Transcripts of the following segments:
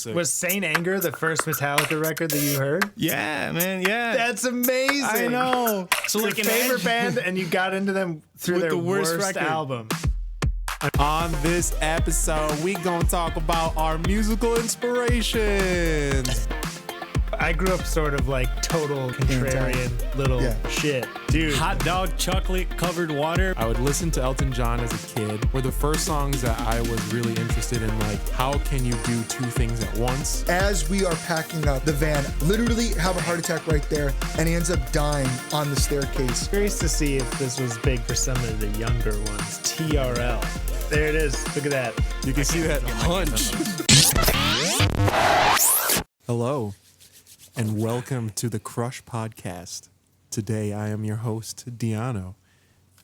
Was Saint Anger the first Metallica record that you heard? Yeah, man, yeah. That's amazing. I know. So like your favorite band, and you got into them through their worst album. On this episode, we gonna talk about our musical inspirations. I grew up sort of like total contrarian little shit. Dude, hot dog chocolate covered water. I would listen to Elton John as a kid. Were the first songs that I was really interested in, like, how can you do two things at once? As we are packing up the van, literally have a heart attack right there, and he ends up dying on the staircase. Curious to see if this was big for some of the younger ones. TRL. There it is. Look at that. You can see that hunch. Hello, and welcome to the Crush Podcast. Today I am your host, Diano.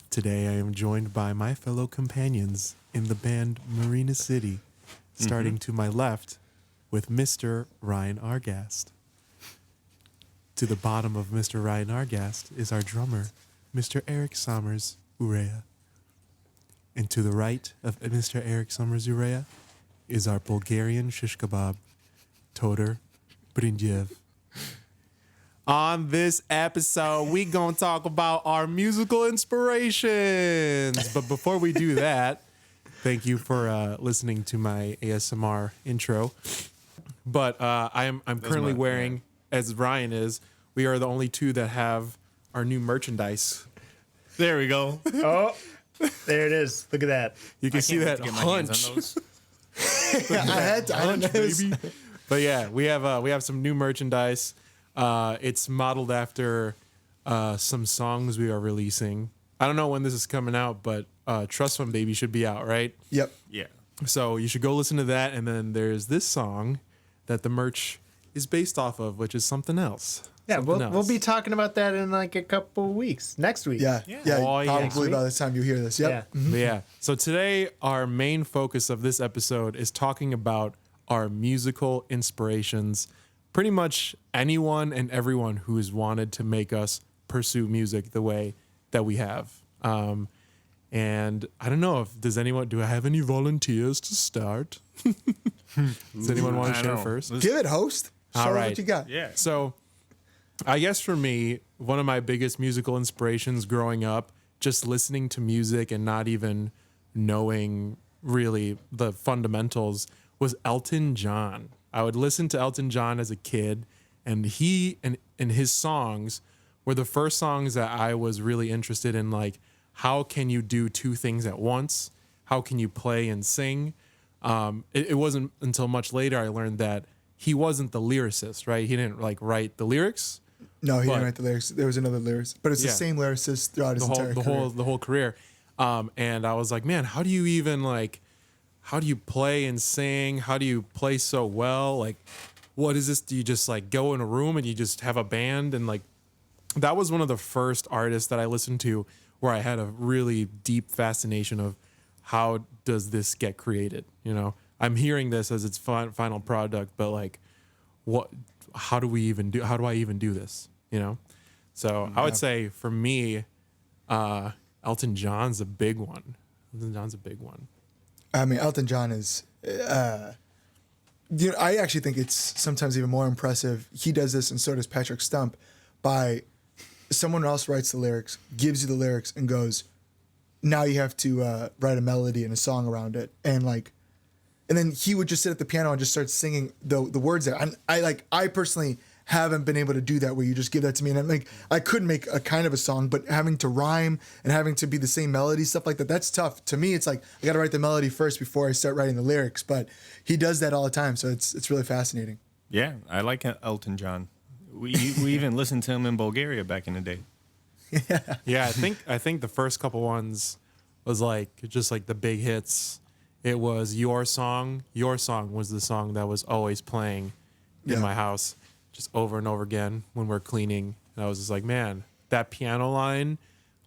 Today I am joined by my fellow companions in the band Marina City, starting to my left with Mr. Ryan Argast. To the bottom of Mr. Ryan Argast is our drummer, Mr. Eric Somers-urrea. And to the right of Mr. Eric Somers-urrea is our Bulgarian shish kebab, Todor Brindjev. On this episode, we gonna talk about our musical inspirations. But before we do that, thank you for listening to my ASMR intro. But I'm currently wearing, as Ryan is, we are the only two that have our new merchandise. There we go. Oh, there it is. Look at that. You can see that hunch. I don't know. Baby. But yeah, we have some new merchandise. It's modeled after some songs we are releasing. I don't know when this is coming out, but Trust Fund Baby should be out, right? Yep. Yeah. So you should go listen to that, and then there's this song that the merch is based off of, which is something else. Yeah, Something we'll else. be talking about that in like a couple weeks. Next week. Yeah. Oh, yeah. Probably by the time you hear this. Yep. Yeah. But yeah. So today, our main focus of this episode is talking about our musical inspirations. Pretty much anyone and everyone who has wanted to make us pursue music the way that we have. And I don't know do I have any volunteers to start? Does anyone want to share first? Give it, host. Show All us right. what you got. Yeah. So I guess for me, one of my biggest musical inspirations growing up, just listening to music and not even knowing really the fundamentals, was Elton John. I would listen to Elton John as a kid, and he and his songs were the first songs that I was really interested in, like, how can you do two things at once? How can you play and sing? It wasn't until much later I learned that he wasn't the lyricist, right? He didn't like write the lyrics. No, he didn't write the lyrics. There was another lyricist, but it's the Yeah. same lyricist throughout his entire career. The whole career. And I was like, man, how do you play and sing? How do you play so well? Like, what is this? Do you just like go in a room and you just have a band? And like, that was one of the first artists that I listened to where I had a really deep fascination of how does this get created? You know, I'm hearing this as its final product, but like, how do I even do this? You know? So I would say for me, Elton John's a big one. I mean, Elton John is. I actually think it's sometimes even more impressive. He does this, and so does Patrick Stump. By someone else writes the lyrics, gives you the lyrics, and goes, now you have to write a melody and a song around it, and then he would just sit at the piano and just start singing the words there. I personally haven't been able to do that where you just give that to me, and I'm like, I could make a kind of a song, but having to rhyme and having to be the same melody, stuff like that, that's tough. To me, it's like I got to write the melody first before I start writing the lyrics. But he does that all the time, so it's really fascinating. Yeah, I like Elton John. We even listened to him in Bulgaria back in the day. Yeah, I think the first couple ones was like just like the big hits. It was Your Song. Your Song was the song that was always playing in my house, just over and over again when we're cleaning. And I was just like, man, that piano line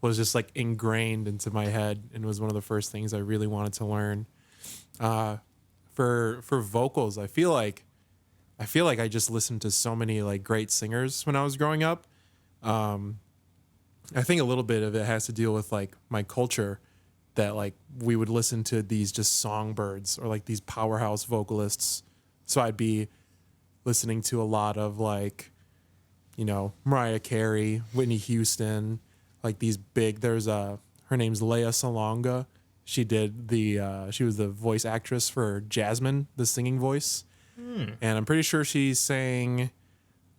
was just like ingrained into my head, and was one of the first things I really wanted to learn. For vocals, I feel like I just listened to so many like great singers when I was growing up. I think a little bit of it has to deal with like my culture, that like we would listen to these just songbirds or like these powerhouse vocalists So I'd be listening to a lot of like, you know, Mariah Carey, Whitney Houston, like these big. Her name's Lea Salonga. She did she was the voice actress for Jasmine, the singing voice, and I'm pretty sure she sang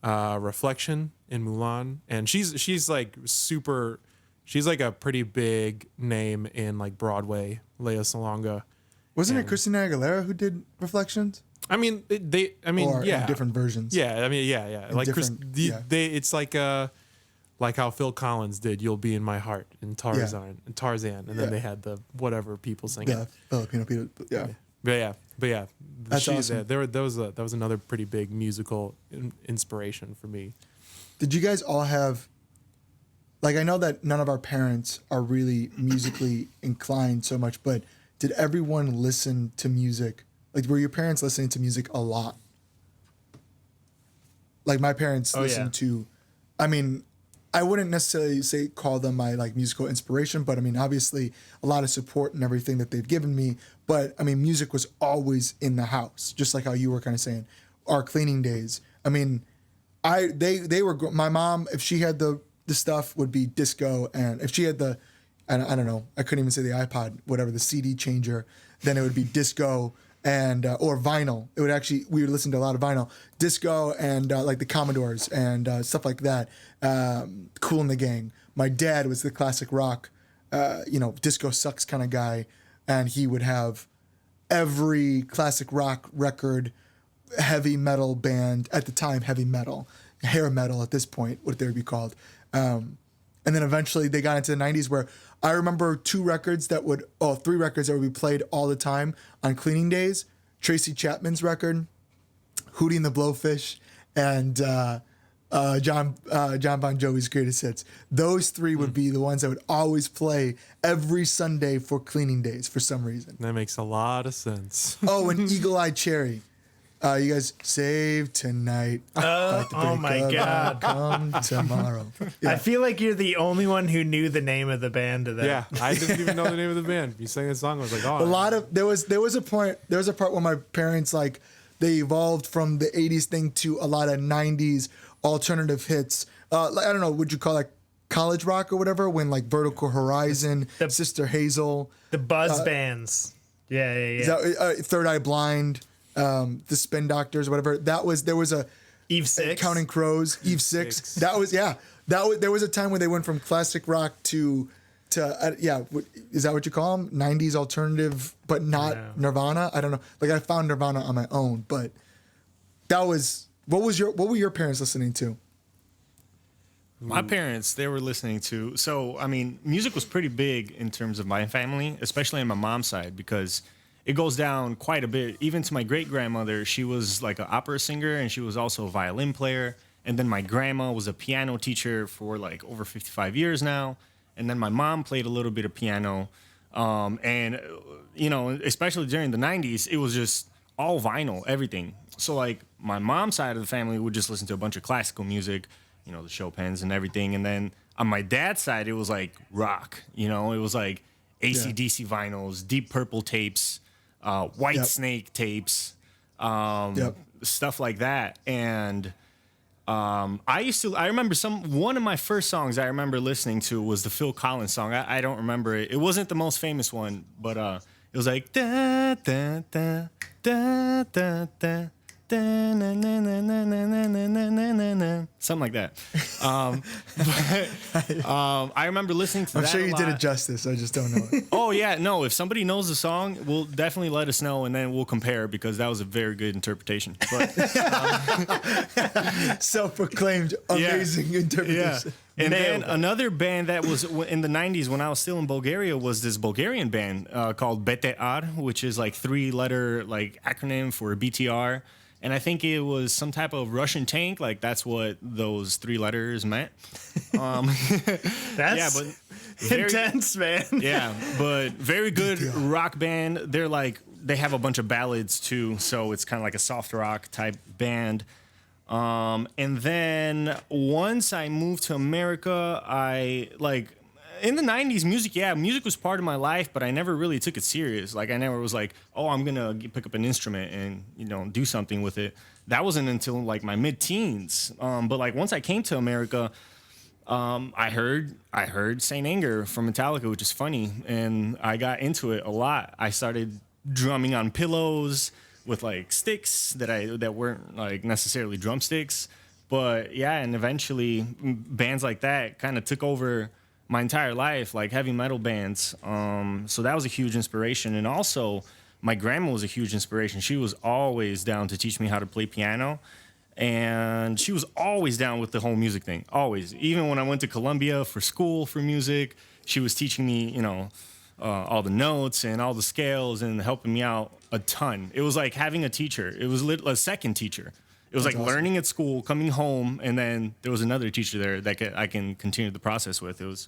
Reflection in Mulan, and she's like super. She's like a pretty big name in like Broadway, Lea Salonga. Wasn't it Christina Aguilera who did Reflections? I mean, Or yeah, in different versions. Yeah, I mean, yeah. In Like different- yeah. it's like how Phil Collins did "You'll Be in My Heart" in Tarzan, and then they had the whatever people singing. Yeah, Filipino people. Yeah. But yeah, That's awesome. That was another pretty big musical inspiration for me. Did you guys all have, like, I know that none of our parents are really musically inclined so much, but did everyone listen to music? Like, were your parents listening to music a lot? Like, my parents listened to, I mean, I wouldn't necessarily call them my like musical inspiration, but I mean, obviously a lot of support and everything that they've given me. But I mean, music was always in the house, just like how you were kind of saying, our cleaning days. I mean, they were, my mom, if she had the stuff, would be disco, and if she had I don't know, I couldn't even say the iPod, whatever, the CD changer, then it would be disco and or vinyl. It would actually, we would listen to a lot of vinyl, disco, and like the Commodores and stuff like that. Kool and the Gang. My dad was the classic rock, disco sucks kind of guy, and he would have every classic rock record, heavy metal band at the time, heavy metal, hair metal at this point, what they would be called. And then eventually they got into the 90s where I remember three records that would be played all the time on cleaning days. Tracy Chapman's record, Hootie and the Blowfish, and John Bon Jovi's Greatest Hits. Those three would be the ones that would always play every Sunday for cleaning days for some reason. That makes a lot of sense. Oh, and Eagle Eye Cherry. You guys, save tonight. Oh my God. Come tomorrow. Yeah. I feel like you're the only one who knew the name of the band of that. Yeah, I didn't even know the name of the band. You sang the song, I was like, oh. There was a part where my parents, like, they evolved from the 80s thing to a lot of 90s alternative hits. Like, I don't know, would you call that college rock or whatever? When like Vertical Horizon, Sister Hazel, The buzz bands. Yeah. Third Eye Blind, the Spin Doctors, whatever. There was a Eve Six, Counting Crows, Eve Six. There was a time when they went from classic rock to is that what you call them? 90s alternative, but not Nirvana. I don't know. Like, I found Nirvana on my own, but what were your parents listening to? My parents, they were listening to, so, I mean, music was pretty big in terms of my family, especially on my mom's side, because it goes down quite a bit. Even to my great-grandmother, she was like an opera singer, and she was also a violin player. And then my grandma was a piano teacher for like over 55 years now. And then my mom played a little bit of piano. And, especially during the 90s, it was just all vinyl, everything. So, like, my mom's side of the family would just listen to a bunch of classical music, the Chopins and everything. And then on my dad's side, it was like rock. It was like AC/DC vinyls, Deep Purple tapes, White Snake tapes, stuff like that. And I remember one of my first songs I remember listening to was the Phil Collins song. I don't remember it. It wasn't the most famous one, but it was like da da da da da da. Something like that. I remember listening to that. I'm sure you a did lot. it justice. I just don't know it. Oh, yeah. No, if somebody knows the song, we'll definitely let us know, and then we'll compare, because that was a very good interpretation. But, self-proclaimed amazing interpretation. Yeah. And then another band that was in the 90s when I was still in Bulgaria was this Bulgarian band called BTR, which is like 3-letter like acronym for BTR. And I think it was some type of Russian tank. Like, that's what those 3 letters meant. That's intense, man. Yeah, but very good rock band. They have a bunch of ballads too, so it's kind of like a soft rock type band. And then once I moved to America, in the 90s, music was part of my life, but I never really took it serious. Like, I never was like, oh, I'm going to pick up an instrument and, do something with it. That wasn't until, like, my mid-teens. But, like, once I came to America, I heard Saint Anger from Metallica, which is funny, and I got into it a lot. I started drumming on pillows with, like, sticks that weren't, like, necessarily drumsticks. But yeah, and eventually bands like that kind of took over my entire life, like heavy metal bands. So that was a huge inspiration. And also, my grandma was a huge inspiration. She was always down to teach me how to play piano. And she was always down with the whole music thing, always. Even when I went to Columbia for school for music, she was teaching me, all the notes and all the scales and helping me out a ton. It was like having a teacher. It was a second teacher. It was like awesome. Learning at school, coming home, and then there was another teacher there that I can continue the process with. It was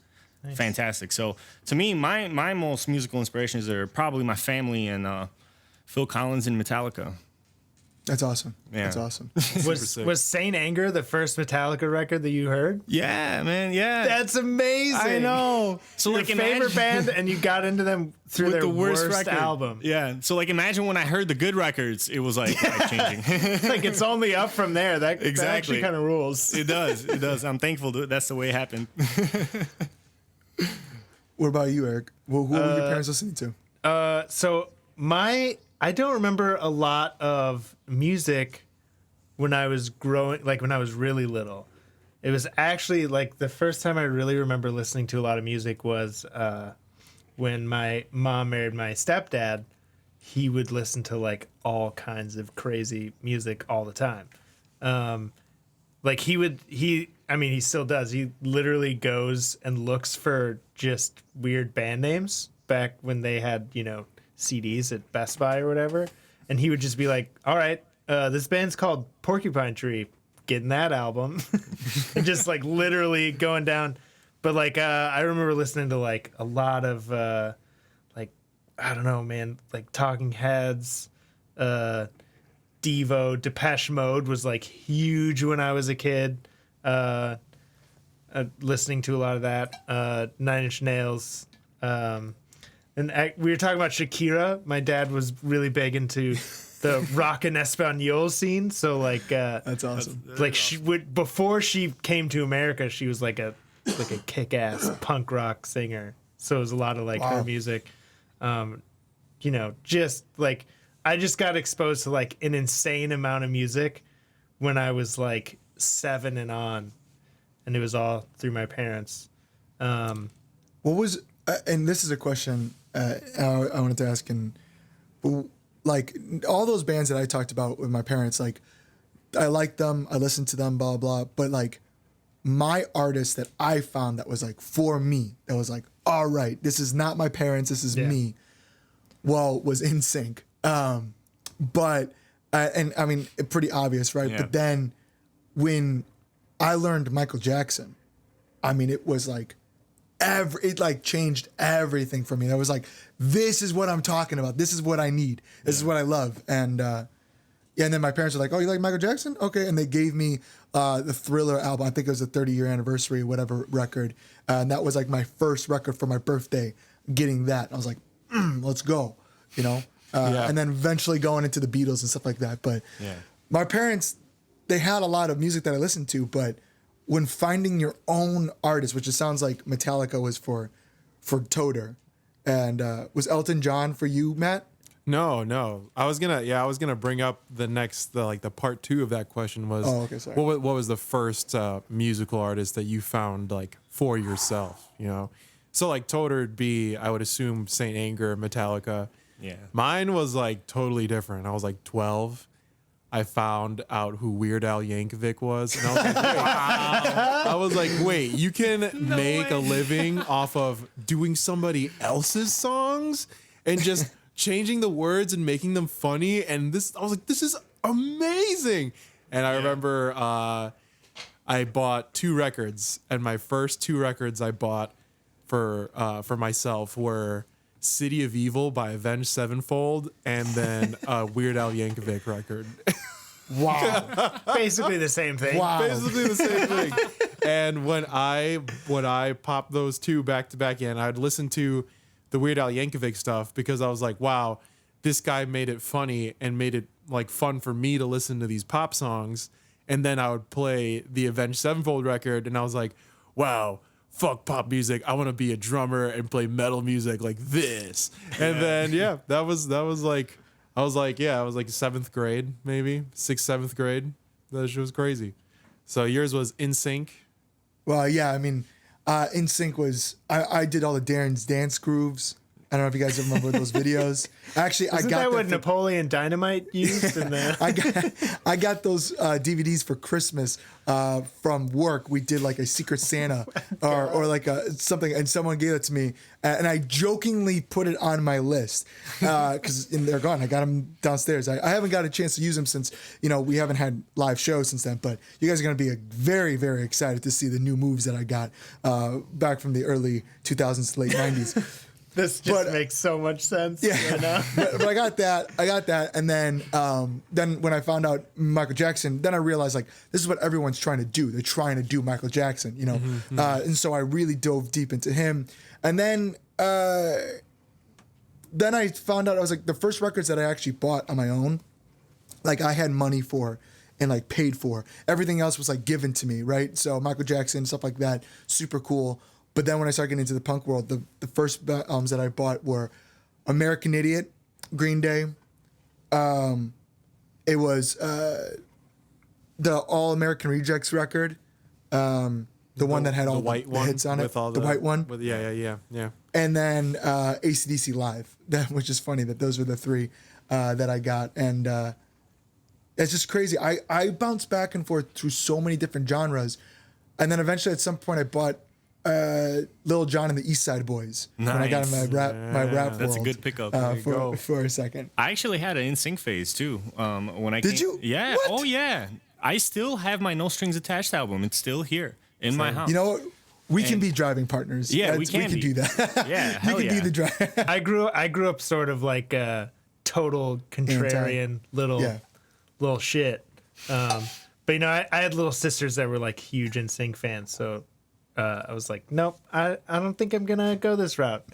fantastic. So to me, my most musical inspirations are probably my family and Phil Collins and Metallica. That's awesome. Yeah. That's awesome. Was Saint Anger the first Metallica record that you heard? Yeah, man. Yeah. That's amazing. I know. So your like favorite band, and you got into them through their worst album. Yeah. So like imagine when I heard the good records, it was like life changing. Like it's only up from there. That actually kind of rules. It does. It does. I'm thankful that's the way it happened. What about you, Eric? Who were your parents listening to? So I don't remember a lot of music when I was growing, like when I was really little. It was actually like the first time I really remember listening to a lot of music was when my mom married my stepdad. He would listen to like all kinds of crazy music all the time. Like he still does. He literally goes and looks for just weird band names back when they had, CDs at Best Buy or whatever, and he would just be like, all right, this band's called Porcupine Tree, getting that album. And just like literally going down. But like I remember listening to like a lot of like, I don't know, man, like Talking Heads, Devo, Depeche Mode was like huge when I was a kid. Listening to a lot of that, Nine Inch Nails, and we were talking about Shakira. My dad was really big into the rock and Espanol scene. So like, that's awesome. Like she would, before she came to America, she was like a kick-ass punk rock singer. So it was a lot of like her music. Just like I just got exposed to like an insane amount of music when I was like 7 and on, and it was all through my parents. What was and this is a question I wanted to ask, and like all those bands that I talked about with my parents, like I liked them, I listened to them, blah blah. But like my artist that I found that was like for me, that was like, all right, this is not my parents, this is me. Well, was NSYNC, but and I mean pretty obvious, right? Yeah. But then when I learned Michael Jackson, I mean it was like. It like changed everything for me. I was like, this is what I'm talking about. This is what I need. This is what I love. And and then my parents were like, oh, you like Michael Jackson? Okay. And they gave me the Thriller album. I think it was the 30-year anniversary, whatever record. And that was like my first record for my birthday, getting that. And I was like, let's go, And then eventually going into the Beatles and stuff like that. But my parents, they had a lot of music that I listened to, but when finding your own artist, which it sounds like Metallica was for Toter, and was Elton John for you, Matt? No. I was gonna bring up the part 2 of that question was. Oh, okay, sorry. What was the first musical artist that you found like for yourself? So like Toter would be, I would assume, Saint Anger, Metallica. Yeah. Mine was like totally different. I was like 12. I found out who Weird Al Yankovic was, and I was like, wow. I was like, wait, you can make a living off of doing somebody else's songs and just changing the words and making them funny. And I was like, this is amazing. And I remember I bought 2 records, and my first 2 records I bought for myself were City of Evil by Avenged Sevenfold, and then a Weird Al Yankovic record. Wow. Basically the same thing. Wow. Basically the same thing. And when I popped those two back to back in, I'd listen to the Weird Al Yankovic stuff because I was like, wow, this guy made it funny and made it like fun for me to listen to these pop songs. And then I would play the Avenged Sevenfold record, and I was like, wow, fuck pop music. I want to be a drummer and play metal music like this. And then that was like I was like 7th grade, maybe 6th, 7th grade. That shit was crazy. So yours was In Sync. Well, yeah, I mean, In Sync was I did all the Darren's dance grooves. I don't know if you guys remember those videos. Actually, Isn't I got that what for- Napoleon Dynamite used in the? I got those DVDs for Christmas from work. We did like a Secret Santa or like something, and someone gave it to me, and I jokingly put it on my list because they're gone. I got them downstairs. I haven't got a chance to use them since we haven't had live shows since then. But you guys are gonna be very, very excited to see the new moves that I got back from the early 2000s to late 90s. This just makes so much sense. Yeah, right now. but I got that, and then when I found out Michael Jackson, then I realized like this is what everyone's trying to do. They're trying to do Michael Jackson, and so I really dove deep into him, and then I found out I was like the first records that I actually bought on my own, like I had money for and like paid for. Everything else was like given to me, right? So Michael Jackson, stuff like that, super cool. But then when I started getting into the punk world, the first albums that I bought were American Idiot, Green Day. It was the All American Rejects record, the one that had all white the hits on it, with all the white one. Yeah. And then AC/DC Live, which is funny that those were the three that I got. And it's just crazy. I bounced back and forth through so many different genres. And then eventually at some point I bought Lil Jon and the East Side Boys when I got in my rap That's world. a good pickup. For a second. I actually had an NSYNC phase too. When I Did you? Yeah. What? Oh yeah. I still have my No Strings Attached album. It's still here in my house. You know what? We can be driving partners. Yeah, we can can be. do that. Yeah, you hell can yeah. be the driver. I grew up sort of like a total contrarian little shit. But I had little sisters that were like huge NSYNC fans, so I was like, nope, I don't think I'm gonna go this route.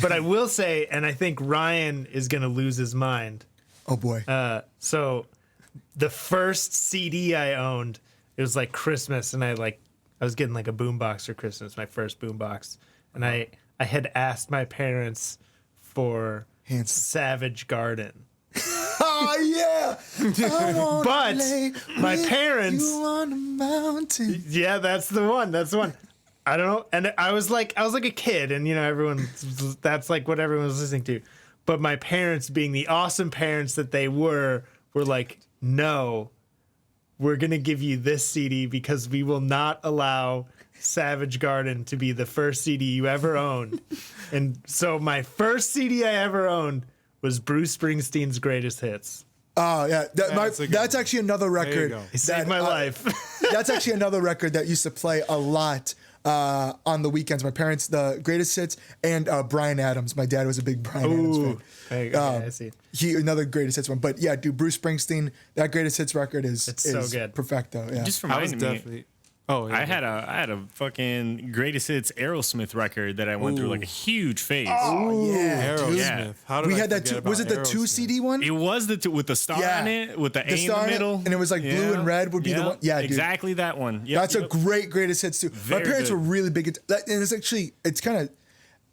But I will say, and I think Ryan is gonna lose his mind. Oh boy. So the first CD I owned, it was like Christmas, and I was getting like a boombox for Christmas, my first boombox, and I had asked my parents for Hanson. Savage Garden. Oh yeah. I wanna But lay my with parents, you on the mountain. yeah, that's the one. I don't know, and I was like a kid, and that's like what everyone was listening to. But my parents, being the awesome parents that they were like, no, we're gonna give you this CD because we will not allow Savage Garden to be the first CD you ever owned. And so my first CD I ever owned was Bruce Springsteen's Greatest Hits. Oh yeah, that's actually another you record. go. It saved my life. That's actually another record that used to play a lot on the weekends. My parents, the Greatest Hits, and Bryan Adams. My dad was a big Bryan Adams fan. Okay, I see. Another Greatest Hits one. But yeah, dude, Bruce Springsteen, that Greatest Hits record is so good. Perfecto. Yeah. Just I was reminded me. definitely. Oh, yeah. I had a fucking Greatest Hits Aerosmith record that I went through like a huge phase. Oh yeah, Aerosmith. dude. Yeah. How did We I had that forget too. Was it about the 2 Aerosmith? CD one? It was the with the star Yeah. on it, with the A in star the in it, middle, and it was like blue and red would be the one. Yeah, dude. exactly that one. Yep, That's a great Greatest Hits too. My Very parents good. were really big into that, and it's kind of.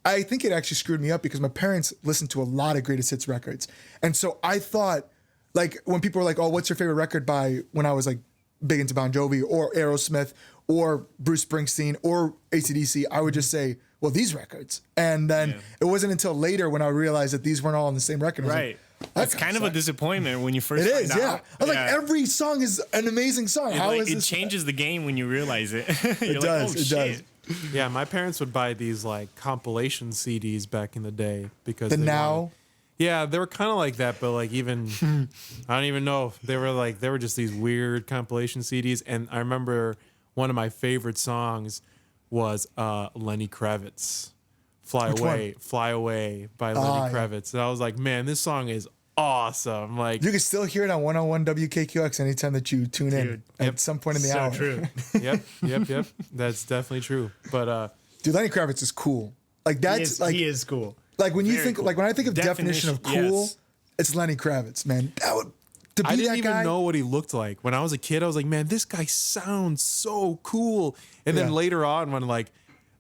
I think it actually screwed me up because my parents listened to a lot of Greatest Hits records, and so I thought, like when people were like, "Oh, what's your favorite record by?" When I was like big into Bon Jovi or Aerosmith or Bruce Springsteen or AC/DC, I would just say, "Well, these records," and then it wasn't until later when I realized that these weren't all on the same record. I was Right. like, That's kind of a disappointment when you first It find is, out. yeah. I was like, every song is an amazing song. How is it this? changes the game when you realize it. You're It like, does. oh, It shit. does. Yeah, my parents would buy these like compilation CDs back in the day because The they Now. wanted- yeah, they were kind of like that, but like even I don't even know if they were just these weird compilation CDs. And I remember one of my favorite songs was Lenny Kravitz, Which one? Fly Away by Lenny Kravitz. And I was like, man, this song is awesome. Like, You can still hear it on 101 WKQX anytime that you tune in at some point in the So hour. true. yep. That's definitely true. But Dude, Lenny Kravitz is cool. Like that's He is cool. like when you Very think cool. like when I think of definition of cool, Yes. it's Lenny Kravitz, man. That would to be I didn't that even guy. know what he looked like. When I was a kid, I was like, man, this guy sounds so cool. And then Yeah. later on, when like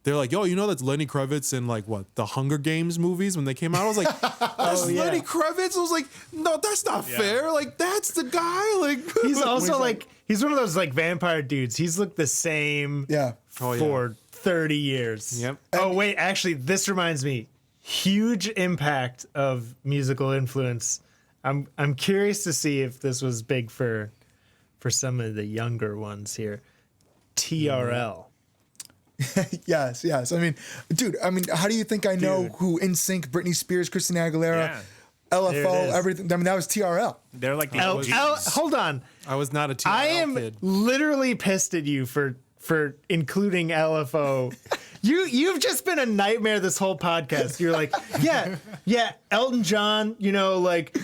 they're like, yo, you know that's Lenny Kravitz in like what, the Hunger Games movies when they came out? I was like, that's Lenny Kravitz? I was like, no, that's not fair. Like, that's the guy. Like He's also like he's one of those like vampire dudes. He's looked the same Yeah. Oh, yeah. for 30 years. Yep. Oh wait, actually this reminds me. Huge impact of musical influence. I'm curious to see if this was big for some of the younger ones here. TRL. Yes. I mean, dude, how do you think I know Dude. who NSYNC, Britney Spears, Christina Aguilera, Yeah. There it LFO, is. everything? I mean, that was TRL. They're like the L- OGs. hold on. I was not a TRL I am kid. literally pissed at you for including LFO. You've just been a nightmare this whole podcast. You're like, yeah, Elton John, you know, like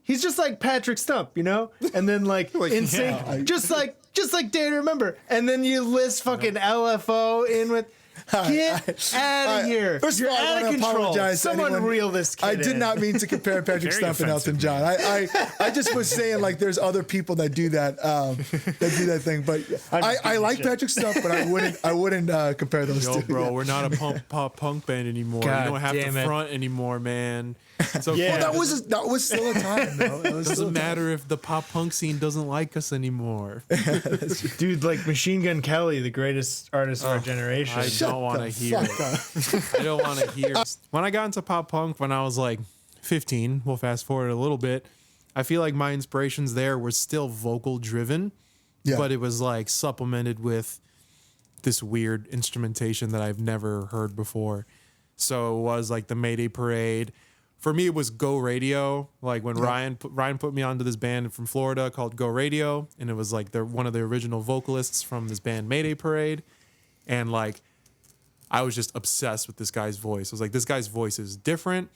he's just like Patrick Stump, you know? And then like in sync, just like Day to Remember. And then you list fucking LFO in with get out of here. First You're of all, I out of wanna control. apologize to Someone anyone. reel this kid I did in. not mean to compare Patrick Very Stump and Elton offensive, John. I just was saying like there's other people that do that thing. But I like Patrick Stump, but I wouldn't compare those Yo, two. bro, Yeah. we're not a pop punk band anymore. God you don't have damn to it. front anymore, man. It's okay. Yeah. Well, that was still a time though. It was still a Doesn't matter if the pop punk scene doesn't like us anymore. Dude, like Machine Gun Kelly, the greatest artist of our generation. I don't want to hear it. I don't want to hear it. When I got into pop punk when I was like 15, we'll fast forward a little bit, I feel like my inspirations there were still vocal driven, Yeah. but it was like supplemented with this weird instrumentation that I've never heard before. So it was like the Mayday Parade. For me, it was Go Radio. Like when Ryan put me onto this band from Florida called Go Radio, and it was like they're one of the original vocalists from this band Mayday Parade, and like I was just obsessed with this guy's voice. I was like, this guy's voice is different.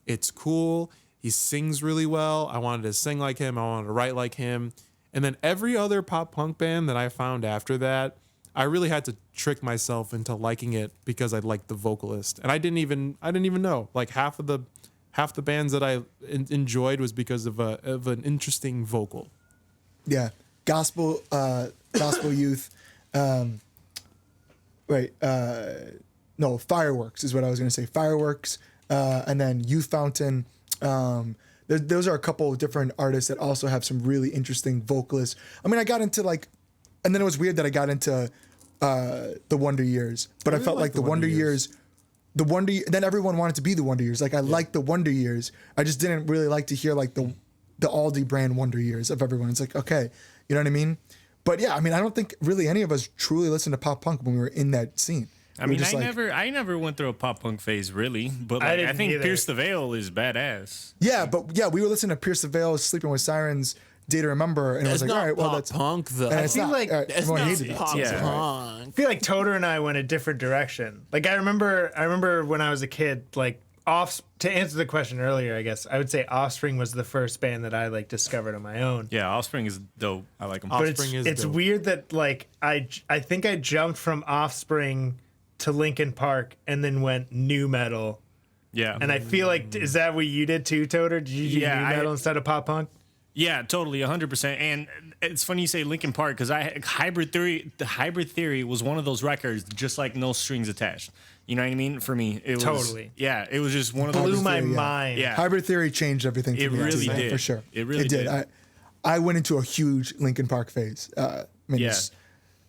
It's cool. He sings really well. I wanted to sing like him. I wanted to write like him. And then every other pop punk band that I found after that, I really had to trick myself into liking it because I liked the vocalist, and I didn't even know. Like half the bands that I enjoyed was because of an interesting vocal. Yeah, gospel youth. No, Fireworks is what I was going to say. Fireworks, and then Youth Fountain. Those are a couple of different artists that also have some really interesting vocalists. I mean, I got into like, and then it was weird that I got into the Wonder Years, but I felt like the Wonder Years. Then everyone wanted to be the Wonder Years. Like I liked the Wonder Years. I just didn't really like to hear like the Aldi brand Wonder Years of everyone. It's like, okay, you know what I mean? But yeah, I mean, I don't think really any of us truly listened to pop punk when we were in that scene. I mean, I never went through a pop punk phase really, but like, I didn't think either. Pierce the Veil is badass. Yeah, but yeah, we were listening to Pierce the Veil, Sleeping with Sirens, Day to Remember, and it was like, all right, well, that's punk though. and it's feel not. like All right, everyone hated that. pop Yeah. punk. I feel like Toter and I went a different direction. Like I remember when I was a kid, like to answer the question earlier, I guess I would say Offspring was the first band that I like discovered on my own. Yeah, Offspring is dope. I like them. But Offspring is it's dope. weird that like I think I jumped from Offspring to Linkin Park and then went new metal. Yeah, And I feel like is that what you did too, Toter? Did you do Yeah, new metal instead of pop punk? yeah, totally, 100%. And it's funny you say Linkin Park because the Hybrid Theory was one of those records, just like No Strings Attached. You know what I mean? For me, it was Totally. Yeah, it was just one of those. Blew my Theory, yeah. mind. Yeah. Hybrid Theory changed everything for It me. really too, did. for sure. It really did. I went into a huge Linkin Park phase. I mean, Yeah.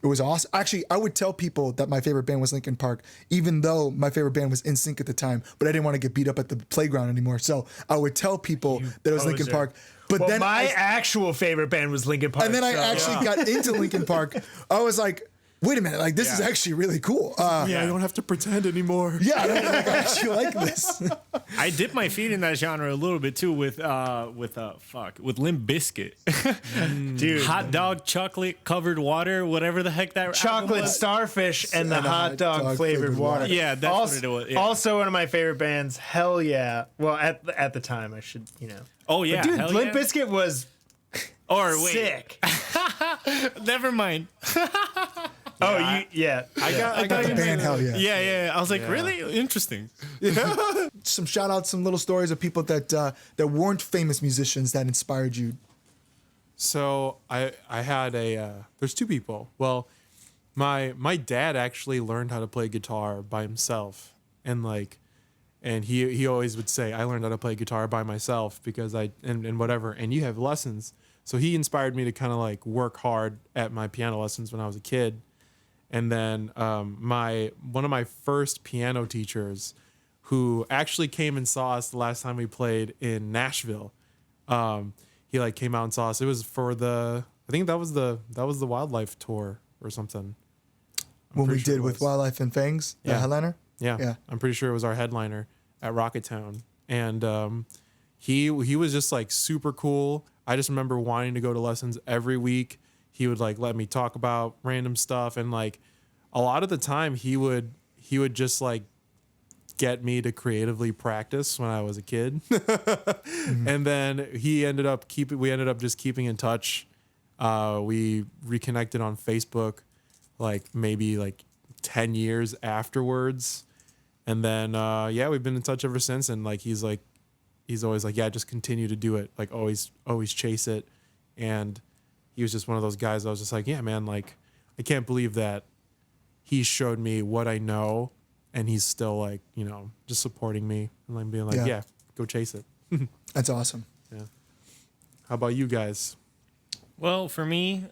it was awesome. Actually, I would tell people that my favorite band was Linkin Park, even though my favorite band was NSYNC at the time. But I didn't want to get beat up at the playground anymore, so I would tell people that it was Linkin poser. Park. But Well, then my actual favorite band was Linkin Park. and then I so- actually got into Linkin Park. I was like, wait a minute, like this is Yeah. actually really cool. Yeah, I don't have to pretend anymore. Yeah, I actually like this. I dipped my feet in that genre a little bit too with Limp Bizkit. dude. Hot dog chocolate covered water, whatever the heck that album Chocolate was. starfish and the And a hot dog flavored water. Yeah, that's what it was. Yeah. Also one of my favorite bands. Hell yeah. Well, at the time, I should, Oh yeah, Dude, hell Limp yeah. Bizkit was Or wait, sick. never mind. I I got the band, hell yeah. Yeah. I was like, Yeah. really interesting. Some shout outs, some little stories of people that that weren't famous musicians that inspired you. So I had there's two people. Well, my dad actually learned how to play guitar by himself, and he always would say, I learned how to play guitar by myself because and whatever, and you have lessons. So he inspired me to kind of like work hard at my piano lessons when I was a kid. And then one of my first piano teachers, who actually came and saw us the last time we played in Nashville, he like came out and saw us. It was for I think that was the Wildlife tour or something. When we pretty sure did it with was. Wildlife and Fangs, the Yeah. headliner. Yeah. Yeah. I'm pretty sure it was our headliner at Rocketown. And he was just like super cool. I just remember wanting to go to lessons every week. He would like let me talk about random stuff, and like a lot of the time he would just like get me to creatively practice when I was a kid. And then we ended up just keeping in touch. We reconnected on Facebook like maybe like 10 years afterwards. And then we've been in touch ever since, and like he's always like, yeah, just continue to do it, like always chase it. And he was just one of those guys I was just like, yeah, man, like I can't believe that he showed me what I know, and he's still like, you know, just supporting me and like being like, yeah, go chase it. That's awesome. Yeah. How about you guys? Well, for me,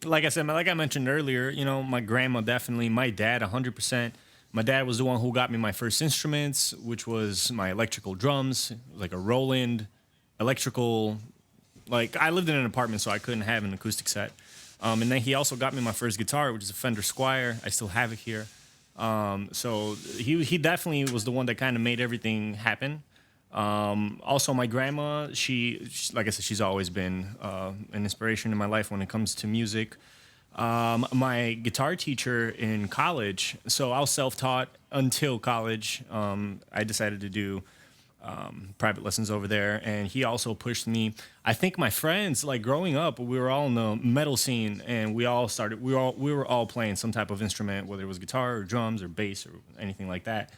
like I mentioned earlier, you know, my grandma definitely, my dad 100%. My dad was the one who got me my first instruments, which was my electrical drums, like a Roland electrical. Like I lived in an apartment, so I couldn't have an acoustic set. And then he also got me my first guitar, which is a Fender Squier. I still have it here. So he definitely was the one that kind of made everything happen. Also, my grandma, she like I said, she's always been an inspiration in my life when it comes to music. My guitar teacher in college, so I was self-taught until college. I decided to do private lessons over there, and he also pushed me. I think my friends, like growing up, we were all in the metal scene, and we were all playing some type of instrument, whether it was guitar or drums or bass or anything like that.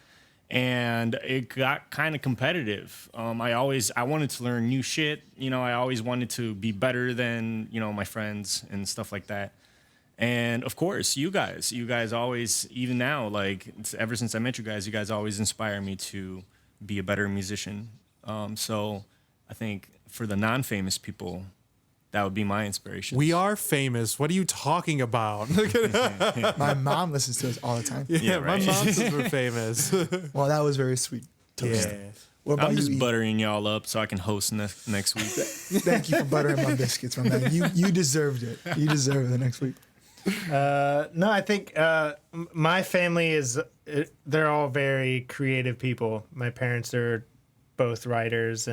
And it got kind of competitive. I wanted to learn new shit. You know, I always wanted to be better than, you know, my friends and stuff like that. And of course, you guys always, even now, like ever since I met you guys always inspire me to be a better musician. So I think for the non-famous people, that would be my inspiration. We are famous. What are you talking about? My mom listens to us all the time. Yeah, right. my mom says we're famous. Well, that was very sweet. Toast. Yeah. What about I'm just you? buttering y'all up so I can host next week. Thank you for buttering my biscuits, my man. You deserved it. You deserve it next week. No, I think my family they're all very creative people. My parents are both writers,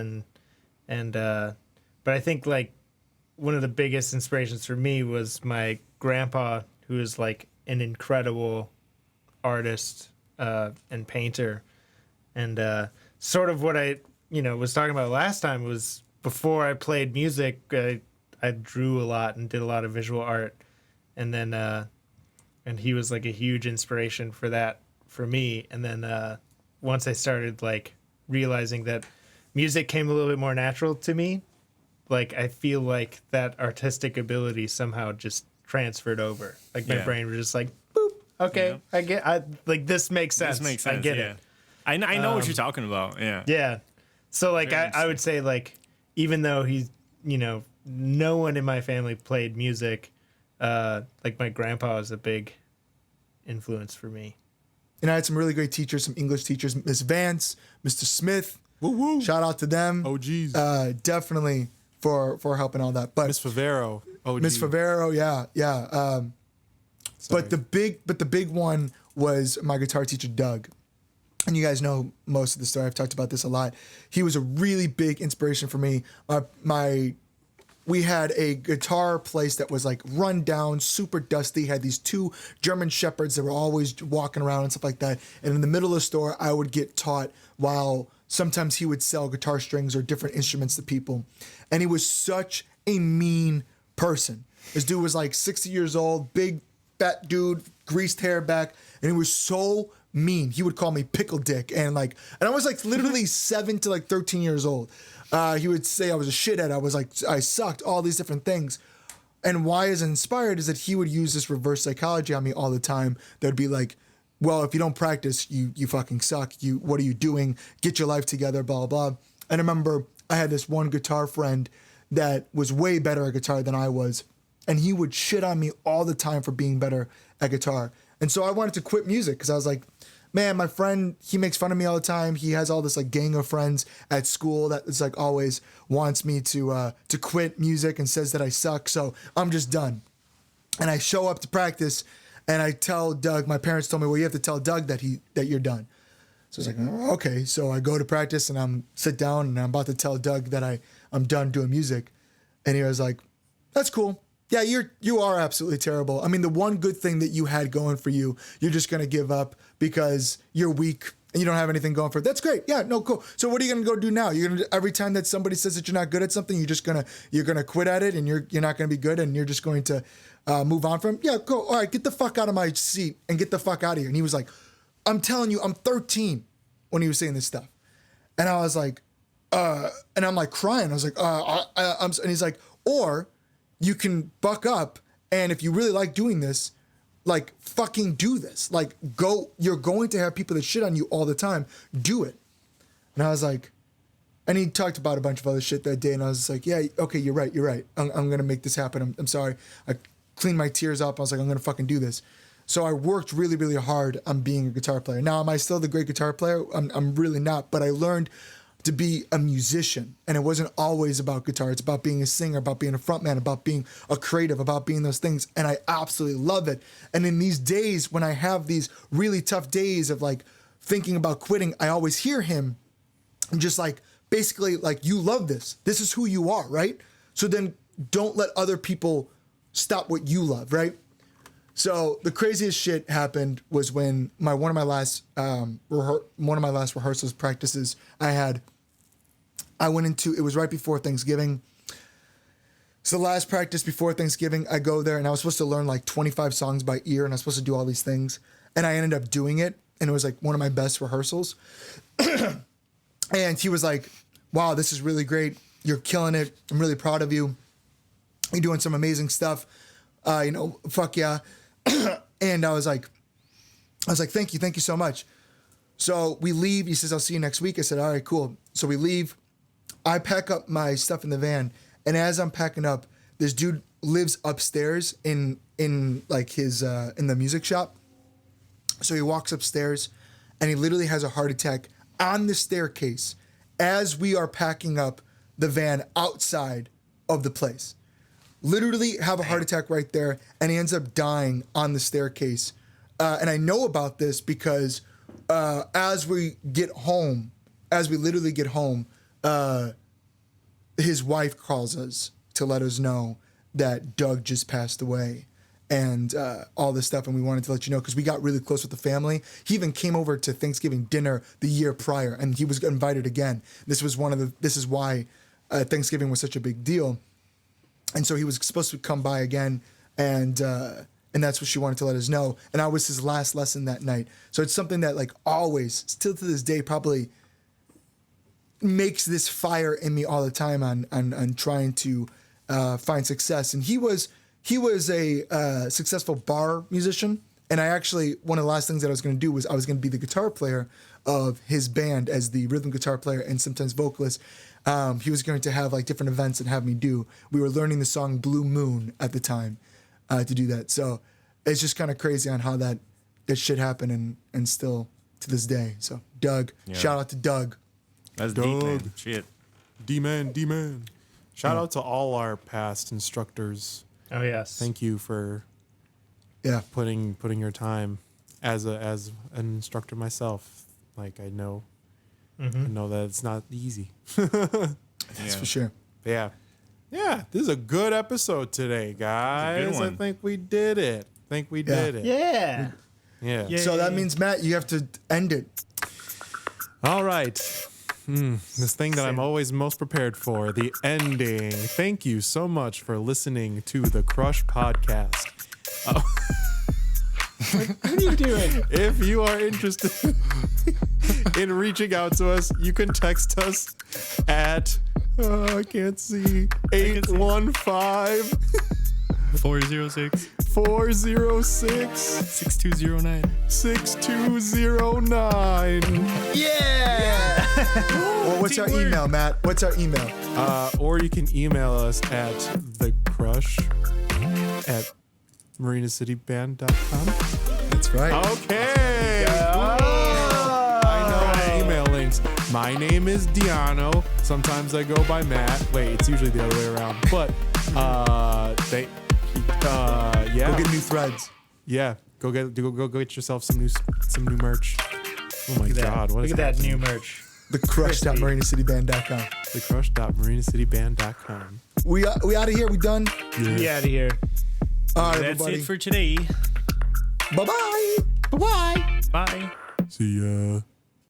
but I think like one of the biggest inspirations for me was my grandpa, who is like an incredible artist and painter. And sort of what I was talking about last time was before I played music, I drew a lot and did a lot of visual art. And then, and he was like a huge inspiration for that for me. And then once I started like realizing that music came a little bit more natural to me, like I feel like that artistic ability somehow just transferred over. Like my brain was just like, boop, okay, like this makes sense. This makes sense. I get it. I know what you're talking about. Yeah. Yeah. So like Very I would say like even though no one in my family played music, like my grandpa was a big influence for me. And I had some really great teachers, some English teachers, Miss Vance, Mr. Smith. Woo woo. Shout out to them. Oh geez. Definitely for helping all that. But Miss Favero. Oh Miss Favero, yeah. But the big one was my guitar teacher, Doug. And you guys know most of the story. I've talked about this a lot. He was a really big inspiration for me. We had a guitar place that was like run down, super dusty, had these two German shepherds that were always walking around and stuff like that. And in the middle of the store, I would get taught while sometimes he would sell guitar strings or different instruments to people. And he was such a mean person. This dude was like 60 years old, big, fat dude, greased hair back, and he was so mean. He would call me pickle dick, and I was like literally 7 to like 13 years old. He would say I was a shithead. I sucked, all these different things. And why is inspired is that he would use this reverse psychology on me all the time. That'd be like, well, if you don't practice, you fucking suck. What are you doing? Get your life together, blah, blah, blah. And I remember I had this one guitar friend that was way better at guitar than I was. And he would shit on me all the time for being better at guitar. And so I wanted to quit music because I was like, man, my friend, he makes fun of me all the time. He has all this like gang of friends at school that is like always wants me to quit music and says that I suck. So I'm just done. And I show up to practice and I tell Doug, my parents told me, well, you have to tell Doug that you're done. So I was like, oh, okay. So I go to practice and I'm sit down and I'm about to tell Doug that I'm done doing music. And he was like, that's cool. Yeah, you are absolutely terrible. I mean, the one good thing that you had going for you, you're just gonna give up because you're weak and you don't have anything going for it. That's great. Yeah, no, cool. So what are you gonna go do now? You're gonna every time that somebody says that you're not good at something, you're gonna quit at it and you're not gonna be good and you're just going to move on from. Yeah, go. All right, get the fuck out of my seat and get the fuck out of here. And he was like, I'm telling you, I'm 13 when he was saying this stuff, and I was like, and I'm like crying. I was like, and he's like, or you can buck up, and if you really like doing this, like fucking do this. Like go, you're going to have people that shit on you all the time. Do it. And I was like, and he talked about a bunch of other shit that day, and I was just like, yeah, okay, you're right. I'm gonna make this happen. I'm sorry. I cleaned my tears up. I was like, I'm gonna fucking do this. So I worked really, really hard on being a guitar player. Now, am I still the great guitar player? I'm really not, but I learned to be a musician, and it wasn't always about guitar. It's about being a singer, about being a frontman, about being a creative, about being those things, and I absolutely love it. And in these days, when I have these really tough days of like thinking about quitting, I always hear him just like, basically like, you love this. This is who you are, right? So then don't let other people stop what you love, right? So the craziest shit happened was when one of my last rehearsals practices I went into, it was right before Thanksgiving. So the last practice before Thanksgiving, I go there and I was supposed to learn like 25 songs by ear and I was supposed to do all these things. And I ended up doing it. And it was like one of my best rehearsals. And he was like, wow, this is really great. You're killing it. I'm really proud of you. You're doing some amazing stuff. Fuck yeah. And I was like, thank you so much. So we leave. He says, I'll see you next week. I said, all right, cool. So we leave. I pack up my stuff in the van, and as I'm packing up, this dude lives upstairs in like his in the music shop. So he walks upstairs, and he literally has a heart attack on the staircase as we are packing up the van outside of the place. Literally have a heart attack right there, and he ends up dying on the staircase. And I know about this because as we literally get home, his wife calls us to let us know that Doug just passed away and all this stuff. And we wanted to let you know because we got really close with the family. He even came over to Thanksgiving dinner the year prior, and he was invited again. This is why Thanksgiving was such a big deal. And so he was supposed to come by again, and that's what she wanted to let us know. And I was his last lesson that night. So it's something that like always, still to this day, probably makes this fire in me all the time on trying to find success. And he was a successful bar musician. And I actually, one of the last things that I was going to do was I was going to be the guitar player of his band as the rhythm guitar player and sometimes vocalist. He was going to have like different events and have me do. We were learning the song Blue Moon at the time to do that. So it's just kind of crazy on how that shit happened and still to this day. So Doug, shout out to Doug. That's Doug. deep, man. Shit. D-man. Shout out to all our past instructors. Oh yes. Thank you for putting your time as an instructor myself. Like I know that it's not easy. That's for sure. Yeah. This is a good episode today, guys. It's a good one. I think we did it. Yeah. Yeah. So that means, Matt, you have to end it. All right. This thing that I'm always most prepared for, the ending. Thank you so much for listening to the Crush Podcast. What are you doing? If you are interested in reaching out to us, you can text us at, I can't see, 815 406 406 6209. 6209. Yeah. Well, what's our email, Matt? What's our email? Or you can email us at thecrush@marinacityband.com. That's right. Okay. I know our email links. My name is Diano. Sometimes I go by Matt. Wait, it's usually the other way around. But yeah. Go get new threads. Yeah. Go get yourself some new merch. Oh my God! What Look is at that new merch. The crush.marinacityband.com. Thecrush.marinacityband.com. We out of here. We done. Get out of here. All right, That's everybody. it for today. Bye-bye. Bye. Bye. See ya.